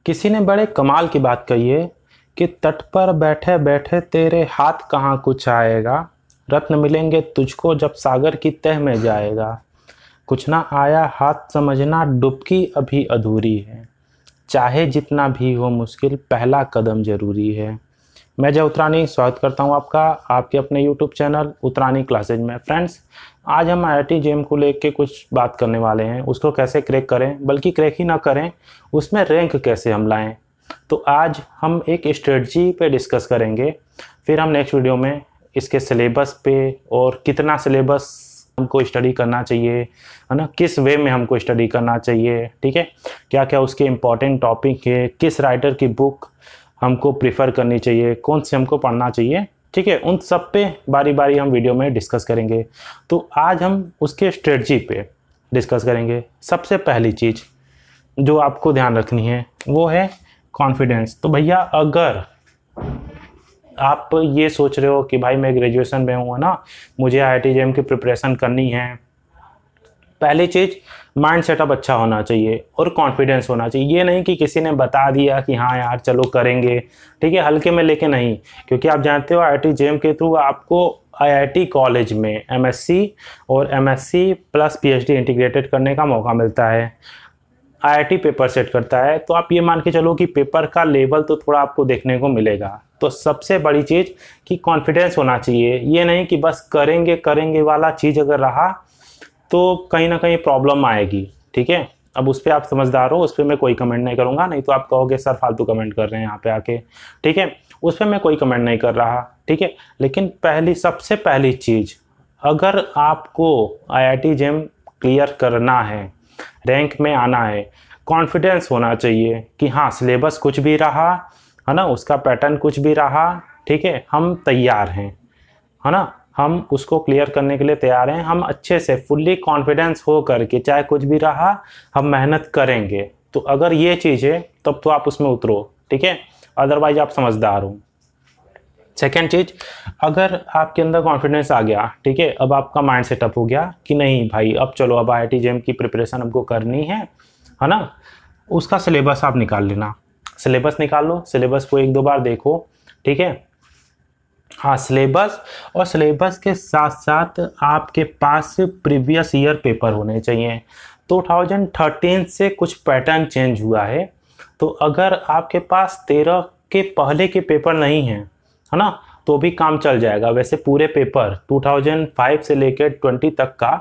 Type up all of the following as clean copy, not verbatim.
किसी ने बड़े कमाल की बात कही है कि तट पर बैठे बैठे तेरे हाथ कहाँ कुछ आएगा, रत्न मिलेंगे तुझको जब सागर की तह में जाएगा। कुछ ना आया हाथ समझना डुबकी अभी अधूरी है, चाहे जितना भी हो मुश्किल पहला कदम ज़रूरी है। मैं जय उत्तरानी स्वागत करता हूं आपका आपके अपने YouTube चैनल उत्तरानी क्लासेज में। फ्रेंड्स, आज हम IIT JEM को लेके कुछ बात करने वाले हैं। उसको कैसे क्रैक करें, बल्कि क्रैक ही ना करें, उसमें रैंक कैसे हम लाएं। तो आज हम एक स्ट्रेटजी पे डिस्कस करेंगे, फिर हम नेक्स्ट वीडियो में इसके सिलेबस पे और कितना सिलेबस हमको स्टडी करना चाहिए, है ना, किस वे में हमको स्टडी करना चाहिए, ठीक है, क्या क्या उसके इम्पोर्टेंट टॉपिक है, किस राइटर की बुक हमको प्रीफर करनी चाहिए, कौन से हमको पढ़ना चाहिए, ठीक है, उन सब पे बारी बारी हम वीडियो में डिस्कस करेंगे। तो आज हम उसके स्ट्रेटजी पे डिस्कस करेंगे। सबसे पहली चीज़ जो आपको ध्यान रखनी है वो है कॉन्फिडेंस। तो भैया, अगर आप ये सोच रहे हो कि भाई मैं ग्रेजुएशन में हूँ ना, मुझे IIT JEM की प्रिपरेशन करनी है, पहली चीज़ माइंड सेटअप अच्छा होना चाहिए और कॉन्फिडेंस होना चाहिए। ये नहीं कि किसी ने बता दिया कि हाँ यार चलो करेंगे, ठीक है, हल्के में लेके नहीं। क्योंकि आप जानते हो IIT JEM के थ्रू आपको IIT कॉलेज में MSc और MSc प्लस PhD इंटीग्रेटेड करने का मौका मिलता है। IIT पेपर सेट करता है, तो आप ये मान के चलो कि पेपर का लेवल तो थोड़ा आपको देखने को मिलेगा। तो सबसे बड़ी चीज़ कि कॉन्फिडेंस होना चाहिए। ये नहीं कि बस करेंगे करेंगे वाला चीज़ अगर रहा तो कहीं ना कहीं प्रॉब्लम आएगी, ठीक है। अब उस पर आप समझदार हो, उस पर मैं कोई कमेंट नहीं करूँगा, नहीं तो आप कहोगे सर फालतू कमेंट कर रहे हैं यहाँ पे आके, ठीक है। उस पर मैं कोई कमेंट नहीं कर रहा, ठीक है। लेकिन सबसे पहली चीज़, अगर आपको IIT JEM क्लियर करना है, रैंक में आना है, कॉन्फिडेंस होना चाहिए कि हाँ सिलेबस कुछ भी रहा, है ना, उसका पैटर्न कुछ भी रहा, ठीक है, हम तैयार हैं, है ना, हम उसको क्लियर करने के लिए तैयार हैं। हम अच्छे से फुल्ली कॉन्फिडेंस हो करके चाहे कुछ भी रहा हम मेहनत करेंगे। तो अगर ये चीज़ है तब तो आप उसमें उतरो, ठीक है, अदरवाइज आप समझदार हो। सेकेंड चीज़, अगर आपके अंदर कॉन्फिडेंस आ गया, ठीक है, अब आपका माइंड सेटअप हो गया कि नहीं भाई अब चलो अब IIT JEM की प्रिपरेशन हमको करनी है ना, उसका सिलेबस आप निकाल लेना। सिलेबस निकाल लो, सिलेबस को एक दो बार देखो, ठीक है। हाँ, सिलेबस और सिलेबस के साथ साथ आपके पास प्रीवियस ईयर पेपर होने चाहिए। 2013 से कुछ पैटर्न चेंज हुआ है, तो अगर आपके पास 13 के पहले के पेपर नहीं हैं, है ना, तो भी काम चल जाएगा। वैसे पूरे पेपर 2005 से लेकर 20 तक का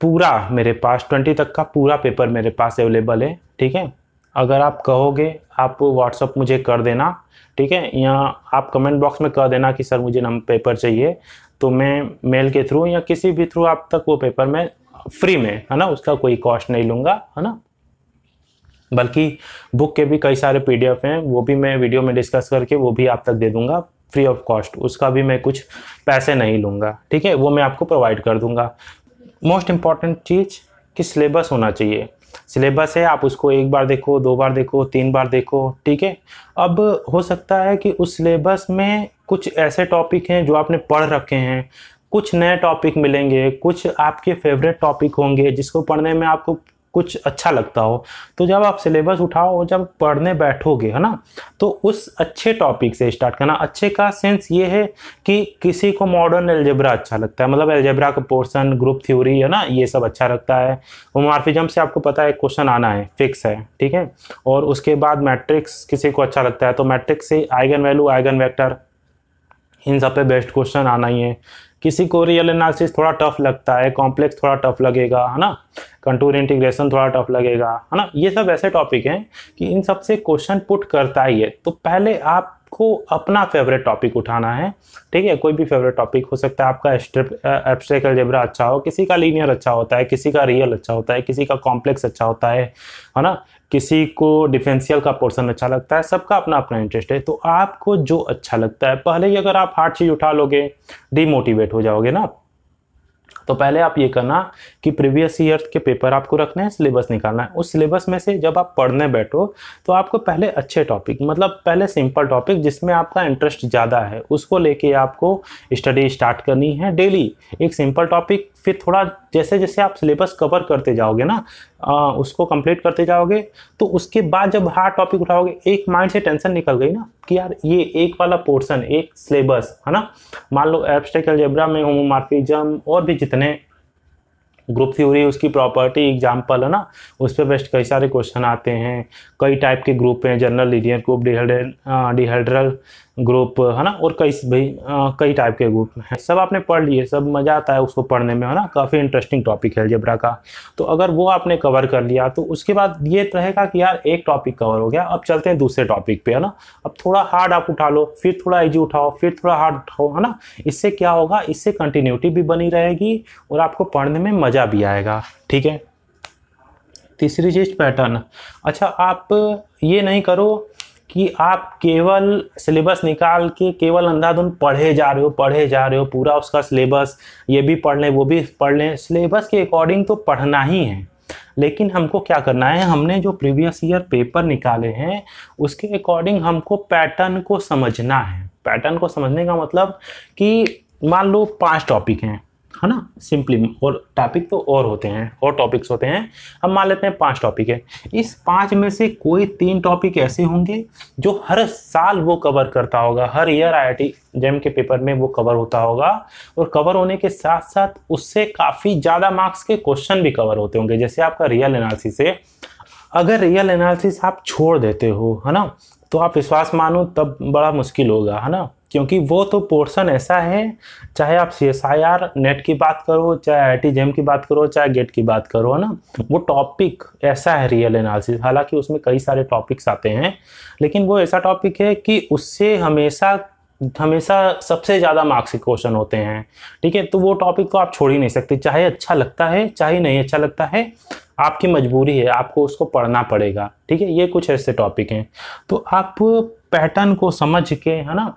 पूरा मेरे पास, 20 तक का पूरा पेपर मेरे पास अवेलेबल है, ठीक है। अगर आप कहोगे आप व्हाट्सअप मुझे कर देना, ठीक है, या आप कमेंट बॉक्स में कर देना कि सर मुझे पेपर चाहिए, तो मैं मेल के थ्रू या किसी भी थ्रू आप तक वो पेपर मैं फ्री में, है ना, उसका कोई कॉस्ट नहीं लूँगा, है ना। बल्कि बुक के भी कई सारे PDF हैं, वो भी मैं वीडियो में डिस्कस करके वो भी आप तक दे दूँगा फ्री ऑफ कॉस्ट, उसका भी मैं कुछ पैसे नहीं लूँगा, ठीक है, वो मैं आपको प्रोवाइड कर दूँगा। मोस्ट इम्पॉर्टेंट चीज़ कि सिलेबस होना चाहिए। सिलेबस है, आप उसको एक बार देखो, दो बार देखो, 3 बार देखो, ठीक है। अब हो सकता है कि उस सिलेबस में कुछ ऐसे टॉपिक हैं जो आपने पढ़ रखे हैं, कुछ नए टॉपिक मिलेंगे, कुछ आपके फेवरेट टॉपिक होंगे जिसको पढ़ने में आपको कुछ अच्छा लगता हो। तो जब आप सिलेबस उठाओ और जब पढ़ने बैठोगे, है ना, तो उस अच्छे टॉपिक से स्टार्ट करना। अच्छे का सेंस ये है कि किसी को मॉडर्न अलजेब्रा अच्छा लगता है, मतलब अलजेब्रा का पोर्शन, ग्रुप थ्योरी, है ना, ये सब अच्छा लगता है। होमोमॉर्फिज्म से आपको पता है क्वेश्चन आना है, फिक्स है, ठीक है। और उसके बाद मैट्रिक्स किसी को अच्छा लगता है, तो मैट्रिक्स से आइगन वैल्यू, आइगन वेक्टर, इन सब पे बेस्ट क्वेश्चन आना ही है। किसी को रियल एनालिसिस थोड़ा टफ लगता है, कॉम्प्लेक्स थोड़ा टफ लगेगा, है ना, कंटूर इंटीग्रेशन थोड़ा टफ लगेगा, है ना। ये सब ऐसे टॉपिक हैं कि इन सब से क्वेश्चन पुट करता ही है। तो पहले आपको अपना फेवरेट टॉपिक उठाना है, ठीक है, कोई भी फेवरेट टॉपिक हो सकता है। आपका एब्स्ट्रैक्ट अलजेब्रा अच्छा हो, किसी का लीनियर अच्छा होता है, किसी का रियल अच्छा होता है, किसी का कॉम्प्लेक्स अच्छा होता है ना, किसी को डिफरेंशियल का पोर्शन अच्छा लगता है, सबका अपना अपना इंटरेस्ट है। तो आपको जो अच्छा लगता है, पहले ही अगर आप हार्ड चीज़ उठा लोगे डिमोटिवेट हो जाओगे ना। तो पहले आप ये करना कि प्रीवियस ईयर के पेपर आपको रखना है, सिलेबस निकालना है। उस सिलेबस में से जब आप पढ़ने बैठो तो आपको पहले अच्छे टॉपिक, मतलब पहले सिंपल टॉपिक जिसमें आपका इंटरेस्ट ज़्यादा है, उसको लेके आपको स्टडी स्टार्ट करनी है। डेली एक सिंपल टॉपिक फिर थोड़ा जैसे जैसे आप सिलेबस कवर करते जाओगे ना, उसको कंप्लीट करते जाओगे, तो उसके बाद जब हार्ड टॉपिक उठाओगे, एक माइंड से टेंशन निकल गई ना कि यार ये एक वाला पोर्शन, एक सिलेबस है ना। मान लो एब्स्ट्रैक्ट अलजेब्रा में होमोमॉर्फिज्म और भी जितने ग्रुप थ्योरी, उसकी प्रॉपर्टी एग्जाम्पल है ना, उस पर बेस्ट कई सारे क्वेश्चन आते हैं। कई टाइप के ग्रुप हैं, general linear group, dihedral group है ना, और कई टाइप के ग्रुप हैं। सब आपने पढ़ लिए, सब मज़ा आता है उसको पढ़ने में है ना, काफ़ी इंटरेस्टिंग टॉपिक है अलजेब्रा का। तो अगर वो आपने कवर कर लिया तो उसके बाद ये रहेगा कि यार एक टॉपिक कवर हो गया, अब चलते हैं दूसरे टॉपिक पे है ना। अब थोड़ा हार्ड आप उठा लो, फिर थोड़ा इजी उठाओ, फिर थोड़ा हार्ड उठाओ है ना। इससे क्या होगा, इससे कंटिन्यूटी भी बनी रहेगी और आपको पढ़ने में मज़ा भी आएगा। ठीक है। तीसरी चीज पैटर्न। अच्छा, आप ये नहीं करो कि आप केवल सिलेबस निकाल के केवल अंधाधुंध पढ़े जा रहे हो पूरा उसका सिलेबस, ये भी पढ़ लें वो भी पढ़ लें। सिलेबस के अकॉर्डिंग तो पढ़ना ही है, लेकिन हमको क्या करना है, हमने जो प्रीवियस ईयर पेपर निकाले हैं उसके अकॉर्डिंग हमको पैटर्न को समझना है। पैटर्न को समझने का मतलब कि मान लो 5 टॉपिक हैं है ना, सिंपली, और टॉपिक तो और होते हैं, और टॉपिक्स होते हैं। हम मान लेते हैं 5 टॉपिक है। इस 5 में से कोई 3 टॉपिक ऐसे होंगे जो हर साल वो कवर करता होगा, हर ईयर IIT JEM के पेपर में वो कवर होता होगा, और कवर होने के साथ साथ उससे काफ़ी ज़्यादा मार्क्स के क्वेश्चन भी कवर होते होंगे। जैसे आपका रियल एनालिसिस है, अगर रियल एनालिसिस आप छोड़ देते हो है ना, तो आप विश्वास मानो तब बड़ा मुश्किल होगा है ना, क्योंकि वो तो पोर्शन ऐसा है, चाहे आप CSIR नेट की बात करो, चाहे IIT JEM की बात करो, चाहे गेट की बात करो है ना, वो टॉपिक ऐसा है रियल एनालिसिस। हालांकि उसमें कई सारे टॉपिक्स आते हैं, लेकिन वो ऐसा टॉपिक है कि उससे हमेशा सबसे ज़्यादा मार्क्स के क्वेश्चन होते हैं। ठीक है, तो वो टॉपिक को आप छोड़ ही नहीं सकते, चाहे अच्छा लगता है चाहे नहीं अच्छा लगता है, आपकी मजबूरी है, आपको उसको पढ़ना पड़ेगा। ठीक है, ये कुछ ऐसे टॉपिक हैं। तो आप पैटर्न को समझ के है ना,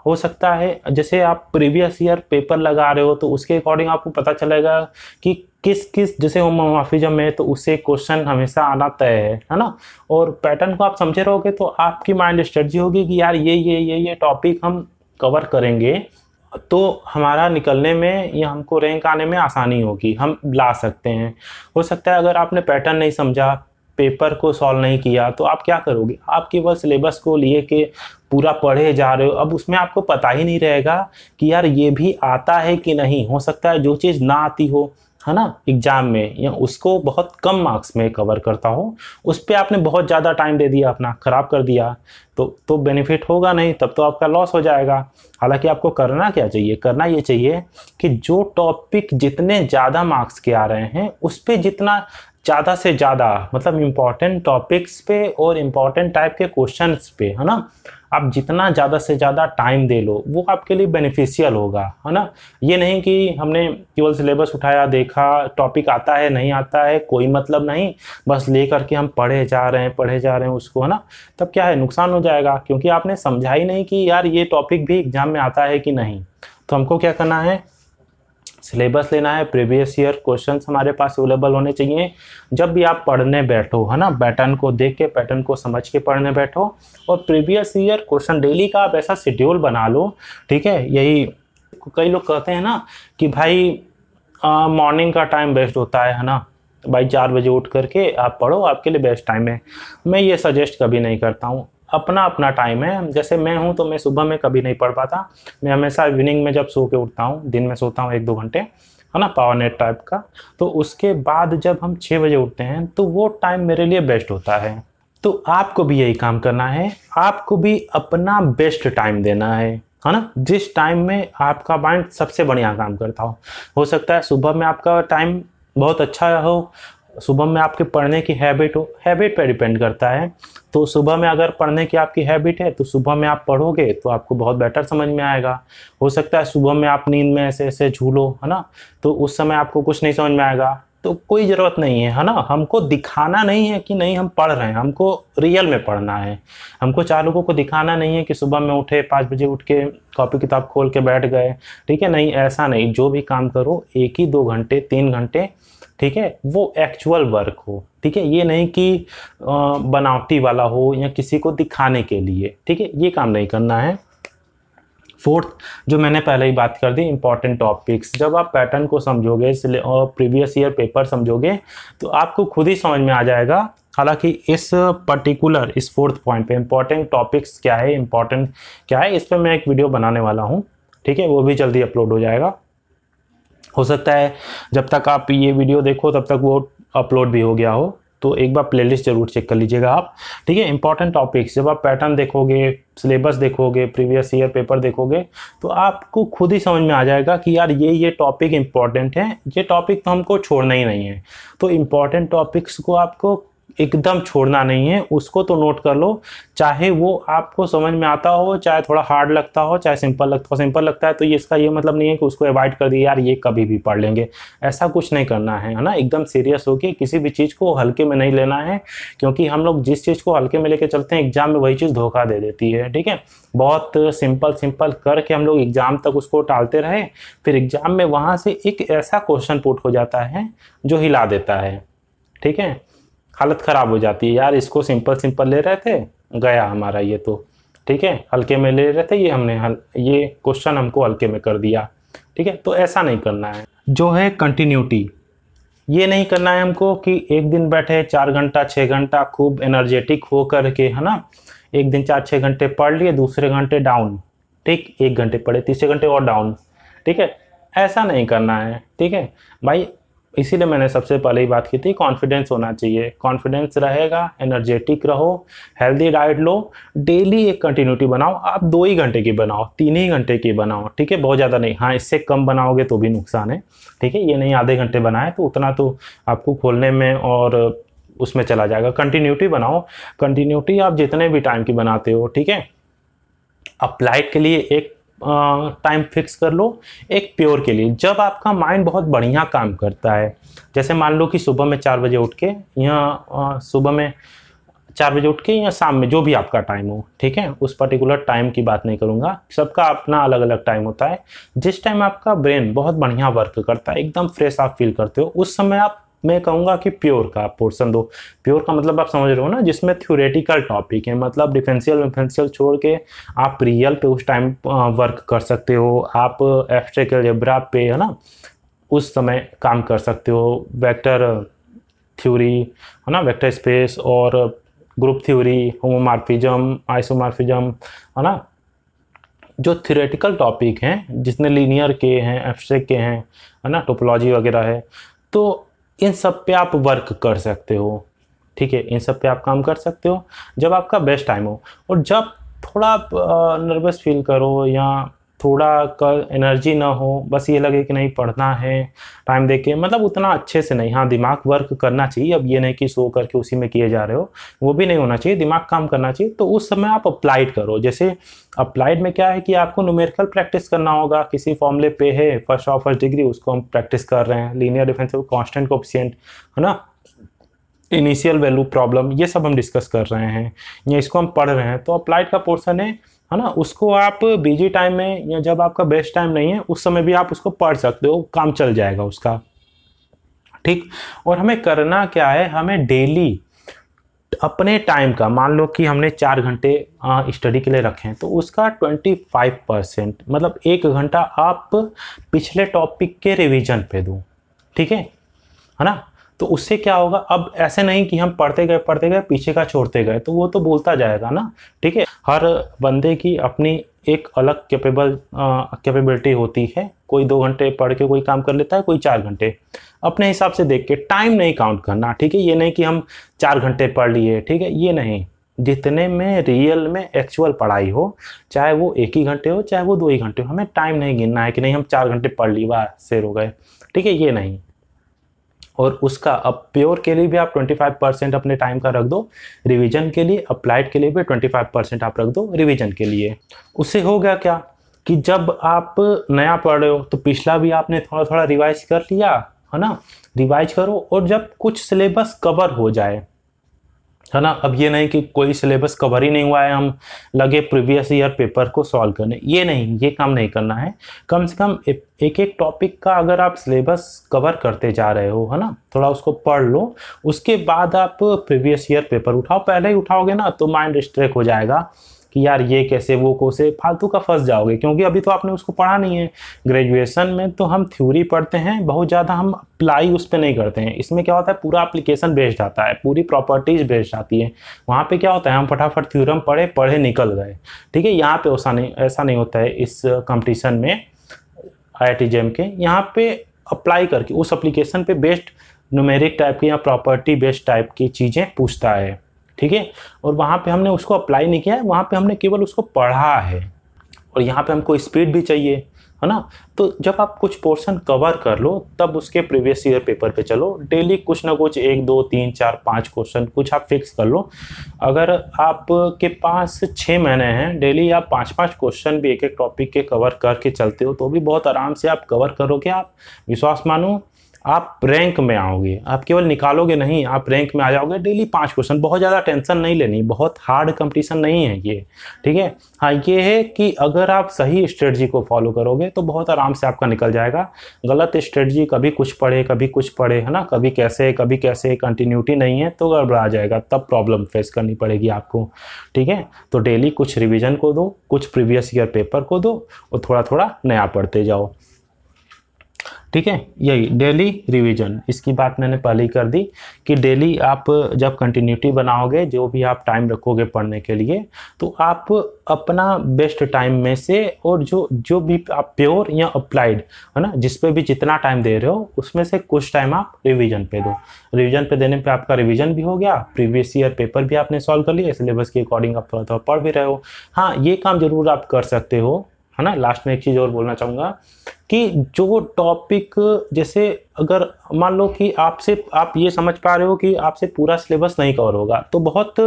हो सकता है जैसे आप प्रीवियस ईयर पेपर लगा रहे हो तो उसके अकॉर्डिंग आपको पता चलेगा कि किस जैसे होमोमॉर्फिज्म में तो उससे क्वेश्चन हमेशा आना तय है ना। और पैटर्न को आप समझे रहोगे तो आपकी माइंड स्ट्रेटजी होगी कि यार ये टॉपिक हम कवर करेंगे तो हमारा निकलने में या हमको रैंक आने में आसानी होगी, हम ला सकते हैं। हो सकता है अगर आपने पैटर्न नहीं समझा, पेपर को सॉल्व नहीं किया, तो आप क्या करोगे, आप केवल सिलेबस को लिए के पूरा पढ़े जा रहे हो। अब उसमें आपको पता ही नहीं रहेगा कि यार ये भी आता है कि नहीं। हो सकता है जो चीज़ ना आती हो है ना एग्जाम में, या उसको बहुत कम मार्क्स में कवर करता हो, उस पर आपने बहुत ज़्यादा टाइम दे दिया, अपना ख़राब कर दिया, तो बेनिफिट होगा नहीं, तब तो आपका लॉस हो जाएगा। हालांकि आपको करना क्या चाहिए, करना ये चाहिए कि जो टॉपिक जितने ज़्यादा मार्क्स के आ रहे हैं उस पर जितना ज़्यादा से ज़्यादा, मतलब इम्पॉर्टेंट टॉपिक्स पे और इम्पॉर्टेंट टाइप के क्वेश्चंस पे है ना, आप जितना ज़्यादा से ज़्यादा टाइम दे लो वो आपके लिए बेनिफिशियल होगा है ना। ये नहीं कि हमने केवल सिलेबस उठाया, देखा टॉपिक आता है नहीं आता है कोई मतलब नहीं, बस ले करके हम पढ़े जा रहे हैं उसको है ना, तब क्या है नुकसान हो जाएगा, क्योंकि आपने समझा ही नहीं कि यार ये टॉपिक भी एग्जाम में आता है कि नहीं। तो हमको क्या करना है, सिलेबस लेना है, प्रीवियस ईयर क्वेश्चंस हमारे पास अवेलेबल होने चाहिए। जब भी आप पढ़ने बैठो है ना, पैटर्न को देख के, पैटर्न को समझ के पढ़ने बैठो, और प्रीवियस ईयर क्वेश्चन डेली का आप ऐसा शेड्यूल बना लो। ठीक है, यही कई लोग कहते हैं ना कि भाई मॉर्निंग का टाइम बेस्ट होता है ना, भाई 4 बजे उठ करके आप पढ़ो, आपके लिए बेस्ट टाइम है। मैं ये सजेस्ट कभी नहीं करता हूँ, अपना अपना टाइम है। जैसे मैं हूँ तो मैं सुबह में कभी नहीं पढ़ पाता, मैं हमेशा इवनिंग में जब सो के उठता हूँ, दिन में सोता हूँ 1-2 घंटे है ना, पावर नेट टाइप का, तो उसके बाद जब हम 6 बजे उठते हैं तो वो टाइम मेरे लिए बेस्ट होता है। तो आपको भी यही काम करना है, आपको भी अपना बेस्ट टाइम देना है ना, जिस टाइम में आपका माइंड सबसे बढ़िया काम करता हो सकता है सुबह में आपका टाइम बहुत अच्छा हो, सुबह में आपके पढ़ने की हैबिट हो, हैबिट पे डिपेंड करता है। तो सुबह में अगर पढ़ने की आपकी हैबिट है तो सुबह में आप पढ़ोगे तो आपको बहुत बेटर समझ में आएगा। हो सकता है सुबह में आप नींद में ऐसे ऐसे झूलो है ना, तो उस समय आपको कुछ नहीं समझ में आएगा, तो कोई ज़रूरत नहीं है ना। हमको दिखाना नहीं है कि नहीं हम पढ़ रहे हैं, हमको रियल में पढ़ना है। हमको 4 लोगों को दिखाना नहीं है कि सुबह में उठे 5 बजे उठ के कॉपी किताब खोल के बैठ गए। ठीक है, नहीं ऐसा नहीं, जो भी काम करो 1 ही 2 घंटे 3 घंटे, ठीक है, वो एक्चुअल वर्क हो। ठीक है, ये नहीं कि बनावटी वाला हो या किसी को दिखाने के लिए। ठीक है, ये काम नहीं करना है। फोर्थ, जो मैंने पहले ही बात कर दी, इंपॉर्टेंट टॉपिक्स। जब आप पैटर्न को समझोगे और प्रीवियस ईयर पेपर समझोगे तो आपको खुद ही समझ में आ जाएगा। हालांकि इस फोर्थ पॉइंट पे इंपॉर्टेंट टॉपिक्स क्या है, इंपॉर्टेंट क्या है, इस पर मैं एक वीडियो बनाने वाला हूँ, ठीक है, वो भी जल्दी अपलोड हो जाएगा। हो सकता है जब तक आप ये वीडियो देखो तब तक वो अपलोड भी हो गया हो, तो एक बार प्लेलिस्ट जरूर चेक कर लीजिएगा आप, ठीक है। इंपॉर्टेंट टॉपिक्स, जब आप पैटर्न देखोगे, सिलेबस देखोगे, प्रीवियस ईयर पेपर देखोगे तो आपको खुद ही समझ में आ जाएगा कि यार ये टॉपिक इंपॉर्टेंट है, ये टॉपिक तो हमको छोड़ना ही नहीं है। तो इंपॉर्टेंट टॉपिक्स को आपको एकदम छोड़ना नहीं है, उसको तो नोट कर लो, चाहे वो आपको समझ में आता हो, चाहे थोड़ा हार्ड लगता हो, चाहे सिंपल लगता हो। सिंपल लगता है तो ये इसका ये मतलब नहीं है कि उसको अवॉइड कर दिए, यार ये कभी भी पढ़ लेंगे, ऐसा कुछ नहीं करना है ना। एकदम सीरियस होके किसी भी चीज़ को हल्के में नहीं लेना है, क्योंकि हम लोग जिस चीज़ को हल्के में लेके चलते हैं एग्जाम में वही चीज़ धोखा दे देती है, ठीक है। बहुत सिंपल करके हम लोग एग्जाम तक उसको टालते रहे, फिर एग्जाम में वहाँ से एक ऐसा क्वेश्चन पुट हो जाता है जो हिला देता है, ठीक है। हालत ख़राब हो जाती है, यार इसको सिंपल ले रहे थे, गया हमारा ये तो, ठीक है, हल्के में ले रहे थे, ये क्वेश्चन हमको हल्के में कर दिया, ठीक है। तो ऐसा नहीं करना है। जो है कंटिन्यूटी, ये नहीं करना है हमको कि एक दिन बैठे 4 घंटा 6 घंटा खूब एनर्जेटिक हो करके, है ना, एक दिन 4-6 घंटे पढ़ लिए, दूसरे घंटे डाउन, ठीक, 1 घंटे पढ़े, तीसरे घंटे और डाउन, ठीक है, ऐसा नहीं करना है, ठीक है भाई। इसीलिए मैंने सबसे पहले ही बात की थी, कॉन्फिडेंस होना चाहिए, कॉन्फिडेंस रहेगा, एनर्जेटिक रहो, हेल्दी डाइट लो, डेली एक कंटिन्यूटी बनाओ। आप 2 ही घंटे की बनाओ, 3 ही घंटे की बनाओ, ठीक है, बहुत ज़्यादा नहीं। हाँ, इससे कम बनाओगे तो भी नुकसान है, ठीक है, ये नहीं आधे घंटे बनाए तो उतना तो आपको खोलने में और उसमें चला जाएगा। कंटिन्यूटी बनाओ, कंटिन्यूटी आप जितने भी टाइम की बनाते हो, ठीक है। अप्लाइड के लिए एक टाइम फिक्स कर लो, एक प्योर के लिए। जब आपका माइंड बहुत बढ़िया काम करता है, जैसे मान लो कि सुबह में 4 बजे उठ के या सुबह में 4 बजे उठ के या शाम में, जो भी आपका टाइम हो, ठीक है, उस पर्टिकुलर टाइम की बात नहीं करूँगा, सबका अपना अलग अलग टाइम होता है। जिस टाइम आपका ब्रेन बहुत बढ़िया वर्क करता है, एकदम फ्रेश आप फील करते हो, उस समय आप, मैं कहूँगा कि प्योर का पोर्शन दो। प्योर का मतलब आप समझ रहे हो ना, जिसमें थ्योरेटिकल टॉपिक है, मतलब डिफरेंशियल छोड़ के आप रियल पे उस टाइम वर्क कर सकते हो, आप एब्स्ट्रैक्ट अलजेब्रा पे, है ना, उस समय काम कर सकते हो। वेक्टर थ्योरी, है ना, वेक्टर स्पेस और ग्रुप थ्योरी, होमोमॉर्फिज्म, आइसोमॉर्फिज्म, है ना, जो थ्योरेटिकल टॉपिक हैं, जितने लीनियर के हैं, एब्स्ट्रैक्ट के हैं, है ना, टोपोलॉजी वगैरह है, तो इन सब पे आप वर्क कर सकते हो, ठीक है, इन सब पे आप काम कर सकते हो जब आपका बेस्ट टाइम हो। और जब थोड़ा आप नर्वस फील करो या थोड़ा एनर्जी ना हो, बस ये लगे कि नहीं पढ़ना है टाइम दे के, मतलब उतना अच्छे से नहीं, हाँ दिमाग वर्क करना चाहिए। अब ये नहीं कि सो करके उसी में किए जा रहे हो, वो भी नहीं होना चाहिए, दिमाग काम करना चाहिए। तो उस समय आप अप्लाइड करो। जैसे अप्लाइड में क्या है कि आपको न्यूमेरिकल प्रैक्टिस करना होगा, किसी फॉर्मूले पे है फर्स्ट डिग्री, उसको हम प्रैक्टिस कर रहे हैं, लीनियर डिफरेंशियल कांस्टेंट कोएफिशिएंट, है ना, इनिशियल वैल्यू प्रॉब्लम, ये सब हम डिस्कस कर रहे हैं या इसको हम पढ़ रहे हैं। तो अप्लाइड का पोर्शन है ना, उसको आप बिजी टाइम में या जब आपका बेस्ट टाइम नहीं है उस समय भी आप उसको पढ़ सकते हो, काम चल जाएगा उसका, ठीक। और हमें करना क्या है, हमें डेली अपने टाइम का, मान लो कि हमने 4 घंटे स्टडी के लिए रखे हैं, तो उसका 25%, मतलब 1 घंटा आप पिछले टॉपिक के रिवीजन पे दो, ठीक है ना। तो उससे क्या होगा, अब ऐसे नहीं कि हम पढ़ते गए पीछे का छोड़ते गए, तो वो तो बोलता जाएगा ना, ठीक है। हर बंदे की अपनी एक अलग कैपेबिलिटी होती है, कोई 2 घंटे पढ़ के कोई काम कर लेता है, कोई 4 घंटे, अपने हिसाब से देख के। टाइम नहीं काउंट करना, ठीक है, ये नहीं कि हम 4 घंटे पढ़ लिए, ठीक है, ये नहीं। जितने में रियल में एक्चुअल पढ़ाई हो, चाहे वो 1 ही घंटे हो चाहे वो 2 ही घंटे हो, हमें टाइम नहीं गिनना है कि नहीं हम 4 घंटे पढ़ ली, वाह शेर हो गए, ठीक है, ये नहीं। और उसका अब प्योर के लिए भी आप 25% अपने टाइम का रख दो रिवीजन के लिए, अप्लाइड के लिए भी 25% आप रख दो रिवीजन के लिए। उससे हो गया क्या कि जब आप नया पढ़ रहे हो तो पिछला भी आपने थोड़ा थोड़ा रिवाइज कर लिया, है ना, रिवाइज करो। और जब कुछ सिलेबस कवर हो जाए, है ना, अब ये नहीं कि कोई सिलेबस कवर ही नहीं हुआ है, हम लगे प्रीवियस ईयर पेपर को सॉल्व करने, ये नहीं, ये काम नहीं करना है। कम से कम एक एक टॉपिक का अगर आप सिलेबस कवर करते जा रहे हो, है ना, थोड़ा उसको पढ़ लो, उसके बाद आप प्रीवियस ईयर पेपर उठाओ। पहले ही उठाओगे ना तो माइंड डिस्ट्रैक्ट हो जाएगा कि यार ये कैसे वो कैसे, फालतू का फंस जाओगे, क्योंकि अभी तो आपने उसको पढ़ा नहीं है। ग्रेजुएशन में तो हम थ्योरी पढ़ते हैं, बहुत ज़्यादा हम अप्लाई उस पर नहीं करते हैं। इसमें क्या होता है, पूरा एप्लीकेशन बेस्ड आता है, पूरी प्रॉपर्टीज बेस्ड आती है। वहाँ पे क्या होता है, हम फटाफट थ्योरम पढ़े निकल गए, ठीक है। यहाँ पे ऐसा नहीं होता है इस कंपटीशन में IIT JEM के। यहाँ पे अप्लाई करके उस एप्लीकेशन पे बेस्ड न्यूमेरिक टाइप की या प्रॉपर्टी बेस्ड टाइप की चीज़ें पूछता है, ठीक है। और वहाँ पे हमने उसको अप्लाई नहीं किया है, वहाँ पे हमने केवल उसको पढ़ा है। और यहाँ पे हमको स्पीड भी चाहिए, है ना। तो जब आप कुछ पोर्शन कवर कर लो तब उसके प्रीवियस ईयर पेपर पे चलो। डेली कुछ ना कुछ 1 2 3 4 5 क्वेश्चन कुछ आप फिक्स कर लो। अगर आपके पास 6 महीने हैं, डेली आप 5-5 क्वेश्चन भी एक एक टॉपिक के कवर करके चलते हो तो भी बहुत आराम से आप कवर करोगे। आप विश्वास मानो, आप रैंक में आओगे। आप केवल निकालोगे नहीं, आप रैंक में आ जाओगे। डेली 5 क्वेश्चन, बहुत ज़्यादा टेंशन नहीं लेनी, बहुत हार्ड कंपटीशन नहीं है ये, ठीक है। हाँ ये है कि अगर आप सही स्ट्रेटजी को फॉलो करोगे तो बहुत आराम से आपका निकल जाएगा। गलत स्ट्रेटजी, कभी कुछ पढ़े, है ना, कभी कैसे कंटिन्यूटी नहीं है तो गड़बड़ा जाएगा, तब प्रॉब्लम फेस करनी पड़ेगी आपको, ठीक है। तो डेली कुछ रिविजन को दो, कुछ प्रीवियस ईयर पेपर को दो और थोड़ा थोड़ा नया पढ़ते जाओ, ठीक है। यही डेली रिवीजन, इसकी बात मैंने पहले ही कर दी कि डेली आप जब कंटिन्यूटी बनाओगे, जो भी आप टाइम रखोगे पढ़ने के लिए, तो आप अपना बेस्ट टाइम में से और जो भी आप प्योर या अप्लाइड, है ना, जिस पे भी जितना टाइम दे रहे हो उसमें से कुछ टाइम आप रिवीजन पे दो। रिवीजन पे देने पे आपका रिवीजन भी हो गया, प्रीवियस ईयर पेपर भी आपने सॉल्व कर लिया, सिलेबस के अकॉर्डिंग आप थोड़ा थोड़ा पढ़ भी रहे हो। हाँ ये काम जरूर आप कर सकते हो, है ना। लास्ट में एक चीज़ और बोलना चाहूँगा कि जो टॉपिक, जैसे अगर मान लो कि आप ये समझ पा रहे हो कि आपसे पूरा सिलेबस नहीं कवर होगा, तो बहुत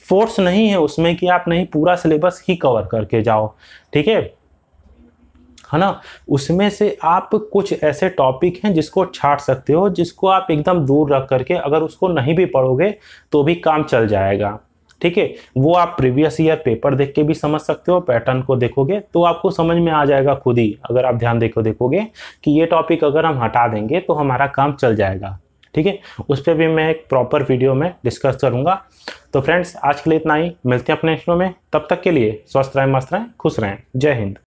फोर्स नहीं है उसमें कि आप नहीं पूरा सिलेबस ही कवर करके जाओ, ठीक है ना। उसमें से आप कुछ ऐसे टॉपिक हैं जिसको छाट सकते हो, जिसको आप एकदम दूर रख करके अगर उसको नहीं भी पढ़ोगे तो भी काम चल जाएगा, ठीक है। वो आप प्रीवियस ईयर पेपर देख के भी समझ सकते हो, पैटर्न को देखोगे तो आपको समझ में आ जाएगा खुद ही। अगर आप ध्यान देखोगे कि ये टॉपिक अगर हम हटा देंगे तो हमारा काम चल जाएगा, ठीक है। उस पर भी मैं एक प्रॉपर वीडियो में डिस्कस करूंगा। तो फ्रेंड्स आज के लिए इतना ही, मिलते हैं अपने शो में, तब तक के लिए स्वस्थ रहें, मस्त रहें, खुश रहें। जय हिंद।